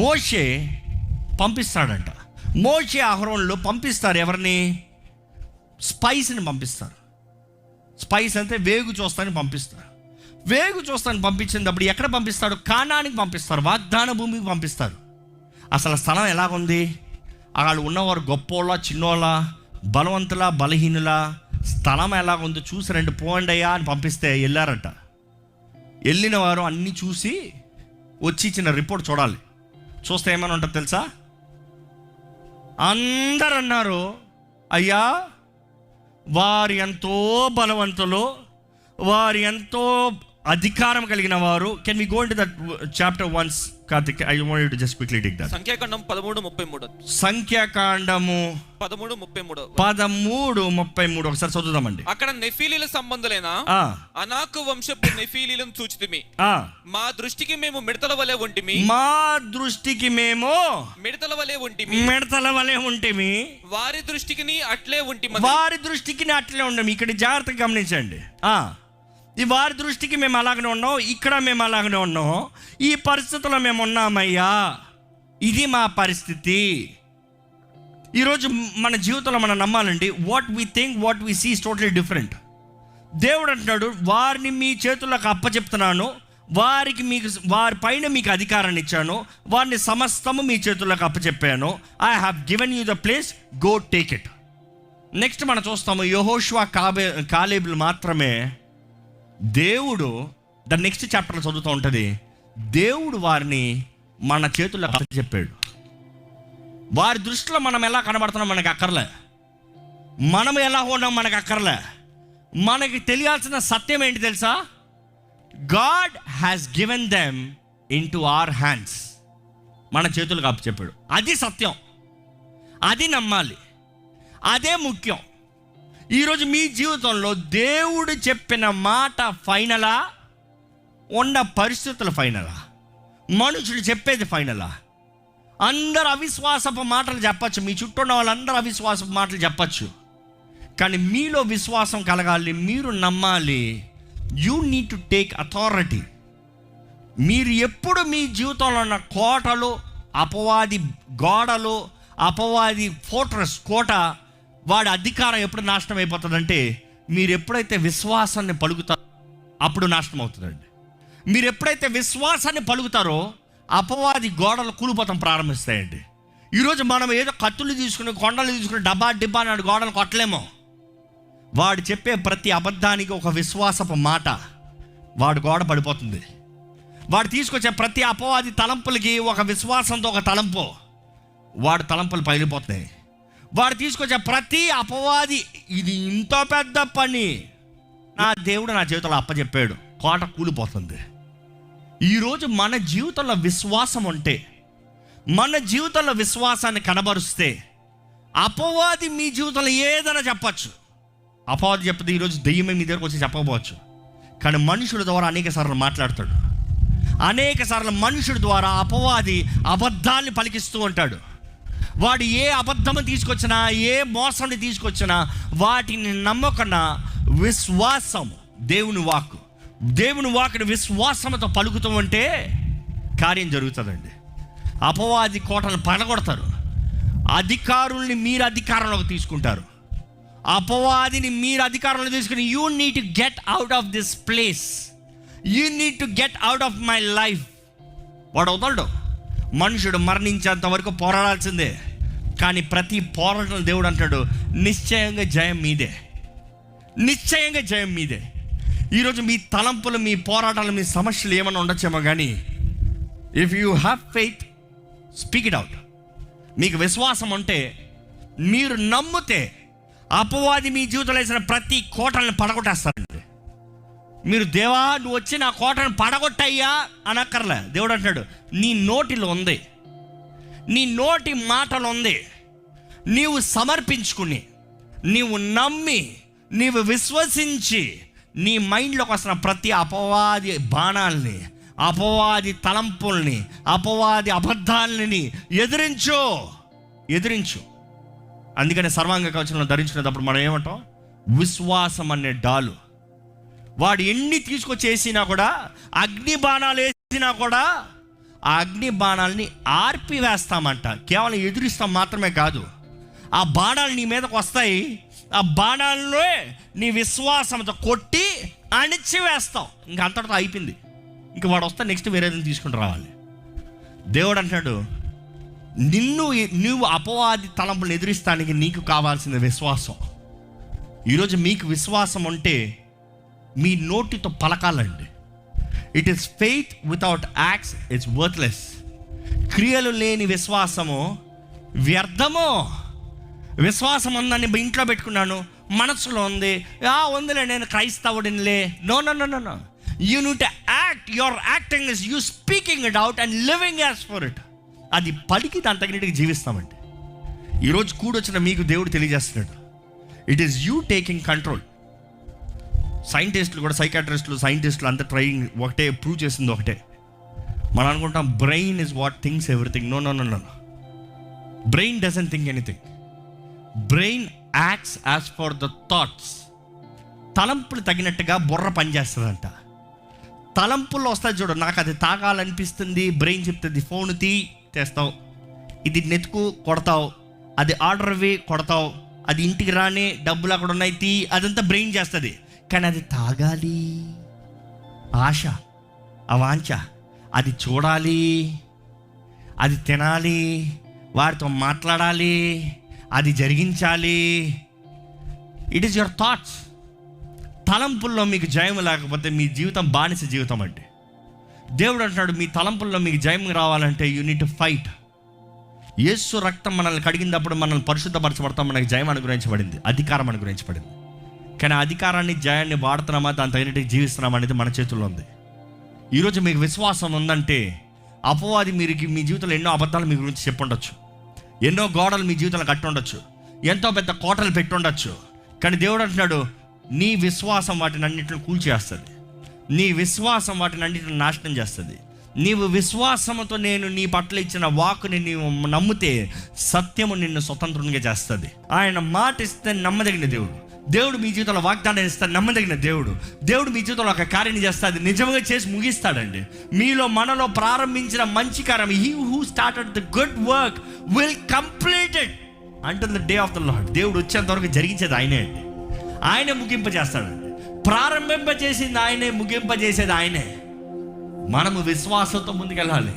మోషే పంపిస్తాడంట. మోషే అహరోనులు పంపిస్తారు. ఎవరిని? స్పైస్ని పంపిస్తారు. స్పైస్ అంటే వేగు చూస్తానికి పంపిస్తారు. వేగు చూస్తానికి పంపించినప్పుడు ఎక్కడ పంపిస్తాడు? కానానికి పంపిస్తారు, వాగ్దాన భూమికి పంపిస్తారు. అసలు స్థలం ఎలాగుంది? వాళ్ళు ఉన్నవారు గొప్పోళ్ళ, చిన్నోళ్ళ, బలవంతుల, బలహీనుల, స్థలం ఎలాగుందో చూసి 2 పోండయ్యా అని పంపిస్తే వెళ్ళారట. వెళ్ళిన వారు అన్నీ చూసి వచ్చి ఇచ్చిన రిపోర్ట్ చూడాలి. చూస్తే ఏమైనా ఉంటుంది తెలుసా? అందరు అన్నారు, అయ్యా వారు ఎంతో బలవంతులు, వారు ఎంతో అధికారం కలిగిన వారు. Can we go into that chapter once? Karthik, I want you to just quickly take that. సంఖ్యాకాండం 13:33. సంఖ్యాకాండము 13:33 ఒకసారి చదువుదామండి. అక్కడ నెఫీలీల సంబంధులైన అనాకు వంశపు నెఫీలీలను చూచితిమి. మా దృష్టికి మేము మిడతల వలె ఉంటిమి. మా దృష్టికి మేము మిడతల వలె ఉంటిమి. వారి దృష్టికి అట్లే ఉంటిమి. వారి దృష్టికి అట్లే ఉండము. ఇక్కడ జాగ్రత్తగా గమనించండి. ఈ వారి దృష్టికి మేము అలాగనే ఉన్నాం, ఇక్కడ మేము అలాగనే ఉన్నాం, ఈ పరిస్థితుల్లో మేము ఉన్నామయ్యా, ఇది మా పరిస్థితి. ఈరోజు మన జీవితంలో మనం నమ్మాలండి, what we think, what we see is totally different. దేవుడు అంటున్నాడు, వారిని మీ చేతుల్లోకి అప్పచెప్తున్నాను, వారి పైన మీకు అధికారాన్ని ఇచ్చాను, వారిని సమస్తము మీ చేతుల్లోకి అప్పచెప్పాను. I have given you the place, go take it. Next మనం చూస్తాము, యెహోషువ, కాలేబులు మాత్రమే దేవుడు ద నెక్స్ట్ చాప్టర్లో చదువుతూ ఉంటుంది. దేవుడు వారిని మన చేతుల్లో చెప్పాడు. వారి దృష్టిలో మనం ఎలా కనబడుతున్నాం మనకు అక్కర్లే, మనం ఎలా ఉన్నాం మనకు అక్కర్లే. మనకి తెలియాల్సిన సత్యం ఏంటి తెలుసా? God has given them in to our hands. మన చేతులకు అప్పచెప్పాడు. అది సత్యం, అది నమ్మాలి, అదే ముఖ్యం. ఈరోజు మీ జీవితంలో దేవుడు చెప్పిన మాట ఫైనలా, ఉన్న పరిస్థితుల ఫైనలా, మనుషుడు చెప్పేది ఫైనలా? అందరు అవిశ్వాసపు మాటలు చెప్పచ్చు, మీ చుట్టూ ఉన్న వాళ్ళందరూ అవిశ్వాసపు మాటలు చెప్పచ్చు, కానీ మీలో విశ్వాసం కలగాలి, మీరు నమ్మాలి. You need to take authority. మీరు ఎప్పుడు మీ జీవితంలో ఉన్న కోటలు, అపవాది గోడలు, అపవాది ఫోర్ట్రెస్, కోట, వాడి అధికారం ఎప్పుడు నాశనం అయిపోతుందంటే మీరు ఎప్పుడైతే విశ్వాసాన్ని పలుకుతారో అప్పుడు నాశనం అవుతుందండి. మీరు ఎప్పుడైతే విశ్వాసాన్ని పలుకుతారో అపవాది గోడలు కూలిపోతాం ప్రారంభిస్తాయండి. ఈరోజు మనం ఏదో కత్తులు తీసుకుని, కొండలు తీసుకుని డిబ్బా నాడు గోడలు కొట్టలేమో. వాడు చెప్పే ప్రతి అబద్ధానికి ఒక విశ్వాసపు మాట, వాడు గోడ పడిపోతుంది. వాడు తీసుకొచ్చే ప్రతి అపవాది తలంపులకి ఒక విశ్వాసంతో ఒక తలంపు, వాడు తలంపులు పగిలిపోతాయి. వాడు తీసుకొచ్చే ప్రతి అపవాది, ఇది ఇంత పెద్ద పని నా దేవుడు నా జీవితంలో అప్పచెప్పాడు, కోట కూలిపోతుంది. ఈరోజు మన జీవితంలో విశ్వాసం ఉంటే, మన జీవితంలో విశ్వాసాన్ని కనబరుస్తే, అపవాది మీ జీవితంలో ఏదైనా చెప్పచ్చు. అపవాది చెప్తే ఈరోజు దెయ్యమే మీ దగ్గరకు వచ్చి చెప్పకపోవచ్చు, కానీ మనుషుల ద్వారా అనేక సార్లు మాట్లాడతాడు. అనేక సార్లు మనుషుడి ద్వారా అపవాది అబద్ధాన్ని పలికిస్తూ ఉంటాడు. వాడు ఏ అబద్ధము తీసుకొచ్చినా, ఏ మోసాన్ని తీసుకొచ్చినా వాటిని నమ్మకన్నా విశ్వాసం, దేవుని వాక్కుని విశ్వాసంతో పలుకుతూ ఉంటే కార్యం జరుగుతుందండి. అపవాది కోటను పడగొడతారు, అధికారుల్ని మీరు అధికారంలోకి తీసుకుంటారు, అపవాదిని మీరు అధికారంలో తీసుకుని you need to get out of this place, you need to get out of my life. వాడు వదలడు. మనుషుడు మరణించేంత వరకు పోరాడాల్సిందే, కానీ ప్రతి పోరాటం దేవుడు అంటాడు నిశ్చయంగా జయం మీదే, నిశ్చయంగా జయం మీదే. ఈరోజు మీ తలంపులు, మీ పోరాటాలు, మీ సమస్యలు ఏమైనా ఉండొచ్చేమో, కానీ if you have faith, speak it out. మీకు విశ్వాసం ఉంటే, మీరు నమ్మితే అపవాది మీ జీవితంలో వేసిన ప్రతి కోటలను పడగొట్టేస్తారండి. మీరు దేవా నువ్వు వచ్చి నా కోటను పడగొట్టయ్యా అనక్కర్లే. దేవుడు అంటాడు నీ నోటిలో ఉంది, నీ నోటి మాటలు ఉంది. నీవు సమర్పించుకుని, నీవు నమ్మి, నీవు విశ్వసించి, నీ మైండ్లోకి వస్తున్న ప్రతి అపవాది బాణాలని, అపవాది తలంపుల్ని, అపవాది అబద్ధాలని ఎదిరించు. అందుకని సర్వాంగ కవచంలో ధరించుకునేటప్పుడు మనం ఏమంటాం? విశ్వాసం అనే డాలు. వాడు ఎన్ని తీసుకొచ్చేసినా కూడా, అగ్ని బాణాలు వేసినా కూడా, ఆ అగ్ని బాణాలని ఆర్పివేస్తామంట. కేవలం ఎదురిస్తాం మాత్రమే కాదు, ఆ బాణాలు నీ మీదకు వస్తాయి, ఆ బాణాల్లో నీ విశ్వాసంతో కొట్టి అణిచివేస్తావు. ఇంక అంతటితో అయిపోయింది. ఇంక వాడు వస్తే నెక్స్ట్ వేరేదని తీసుకుని రావాలి. దేవుడు అంటాడు, నువ్వు అపవాది తలంపులను ఎదిరిస్తానికి నీకు కావాల్సిన విశ్వాసం. ఈరోజు మీకు విశ్వాసం ఉంటే మీ నోటితో పలకాలండి. It is faith without acts it's worthless. క్రియలు లేని విశ్వాసము వ్యర్థము. విశ్వాసం ఉందని ఇంట్లో పెట్టుకున్నాను, మనసులో ఉంది, ఉందిలే నేను క్రైస్తవుడినిలే. No no no no no, you need to act. Your acting is you speaking it out and living as for it. అది పలికి దాని తగినట్టుగా జీవిస్తామండి. ఈరోజు కూడొచ్చిన మీకు దేవుడు తెలియజేస్తున్నాడు, it is you taking control. సైంటిస్టులు కూడా, సైకాట్రిస్టులు, సైంటిస్టులు అంతా ట్రైయింగ్ ఒకటే, ప్రూవ్ చేసింది ఒకటే. మనం అనుకుంటాం brain is what thinks everything. No no no no, brain doesn't think anything. Brain acts as for the thoughts. తలంపులు తగినట్టుగా బుర్ర పనిచేస్తుందంట. తలంపుల్లో వస్తాయి చూడు, నాకు అది తాగాలనిపిస్తుంది, బ్రెయిన్ చెప్తుంది ఫోన్ తెస్తావు, ఇది నెతుకు కొడతావు, అది ఆర్డర్ ఇవి కొడతావు, అది ఇంటికి రాని డబ్బులు అక్కడ ఉన్నాయి అదంతా బ్రెయిన్ చేస్తుంది. కానీ అది తాగాలి, ఆశ, అవాంఛ, అది చూడాలి, అది తినాలి, వారితో మాట్లాడాలి, అది జరిగించాలి. It is your thoughts. తలంపుల్లో మీకు జయం లేకపోతే మీ జీవితం బానిస జీవితం అంటే. దేవుడు అంటున్నాడు, మీ తలంపుల్లో మీకు జయం రావాలంటే యూ నీడ్ టు ఫైట్. యేసు రక్తం మనల్ని కడిగినప్పుడు మనల్ని పరిశుద్ధపరచబడతాం, మనకి జయం అనుగ్రహించబడింది, అధికారం అనుగ్రహించబడింది. కానీ అధికారాన్ని, జయాన్ని వాడుతున్నామా, దాని తగినట్టు జీవిస్తున్నామా అనేది మన చేతుల్లో ఉంది. ఈరోజు మీకు విశ్వాసం ఉందంటే అపవాది మీ జీవితంలో ఎన్నో అబద్ధాలు మీ గురించి చెప్పుండొచ్చు, ఎన్నో గోడలు మీ జీవితంలో కట్టి ఉండొచ్చు, ఎంతో పెద్ద కోటలు పెట్టి ఉండొచ్చు. కానీ దేవుడు అంటున్నాడు, నీ విశ్వాసం వాటిని అన్నింటిని కూల్చేస్తుంది, నీ విశ్వాసం వాటిని అన్నింటిని నాశనం చేస్తుంది. నీవు విశ్వాసంతో నేను నీ పట్ల ఇచ్చిన వాక్కుని నీవు నమ్మితే సత్యము నిన్ను స్వతంత్రంగా చేస్తుంది. ఆయన మాట ఇస్తే నమ్మదగిన దేవుడు. దేవుడు మీ జీవితంలో వాగ్దానం ఇస్తే నమ్మదగిన దేవుడు. దేవుడు మీ జీవితంలో ఒక కార్యం చేస్తాడు, నిజంగా చేసి ముగిస్తాడండి. మీలో మనలో ప్రారంభించిన మంచి కార్యం, he who started the good work will complete it until the day of the lord. దేవుడు వచ్చేంత వరకు జరిగించేది ఆయనే అండి. ఆయనే ముగింపజేస్తాడండి. ప్రారంభింపజేసింది ఆయనే, ముగింపజేసేది ఆయనే. మనము విశ్వాసంతో ముందుకెళ్ళాలి.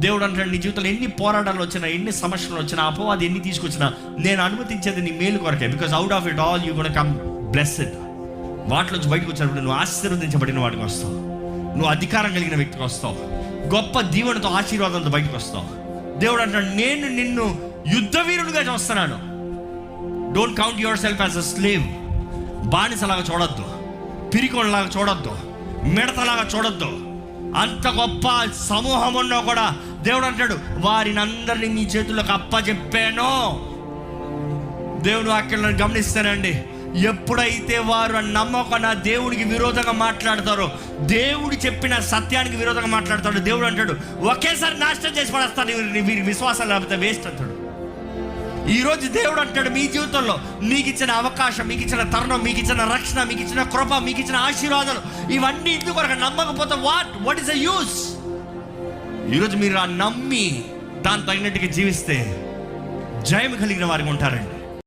దేవుడు అంటాడు, నీ జీవితంలో ఎన్ని పోరాటాలు వచ్చినా, ఎన్ని సమస్యలు వచ్చినా, అపవాది ఎన్ని తీసుకొచ్చినా, నేను అనుమతించేది నీ మేలు కొరకే. Because out of it all you gonna come blessed. వాటిలోంచి బయటకు వచ్చినప్పుడు నువ్వు ఆశీర్వదించబడిన వాడికి వస్తావు, నువ్వు అధికారం కలిగిన వ్యక్తికి వస్తావు, గొప్ప దీవెనతో, ఆశీర్వాదంతో బయటకు వస్తావు. దేవుడు అంటాడు, నేను నిన్ను యుద్ధ వీరునిగా చూస్తున్నాను. Don't count yourself as a slave. బానిసలాగా చూడొద్దు, పిరికోళ్ళలాగా చూడొద్దు, మిడతలాగా చూడొద్దు. అంత గొప్ప సమూహం ఉన్నా కూడా దేవుడు అంటాడు, వారిని అందరినీ మీ చేతుల్లోకి అప్పచెప్పాను. దేవుడు అక్కడ గమనిస్తానండి, ఎప్పుడైతే వారు నమ్మకం దేవుడికి విరోధంగా మాట్లాడతారో, దేవుడు చెప్పిన సత్యానికి విరోధంగా మాట్లాడతాడు, దేవుడు అంటాడు, ఒకేసారి నాశనం చేసి పడేస్తాను, వీరి విశ్వాసం లేకపోతే వేస్ట్ అంటాడు. ఈరోజు దేవుడు అంటాడు, మీ జీవితంలో మీకు ఇచ్చిన అవకాశం, మీకు ఇచ్చిన తరుణం, మీకు ఇచ్చిన రక్షణ, మీకు ఇచ్చిన కృప, మీకు ఇచ్చిన ఆశీర్వాదాలు, ఇవన్నీ ఇందుకు నమ్మకపోతే వాట్ ఈస్ ద యూస్? ఈరోజు మీరు ఆ నమ్మి దాని తగినట్టుగా జీవిస్తే జయం కలిగిన వారికి ఉంటారండి.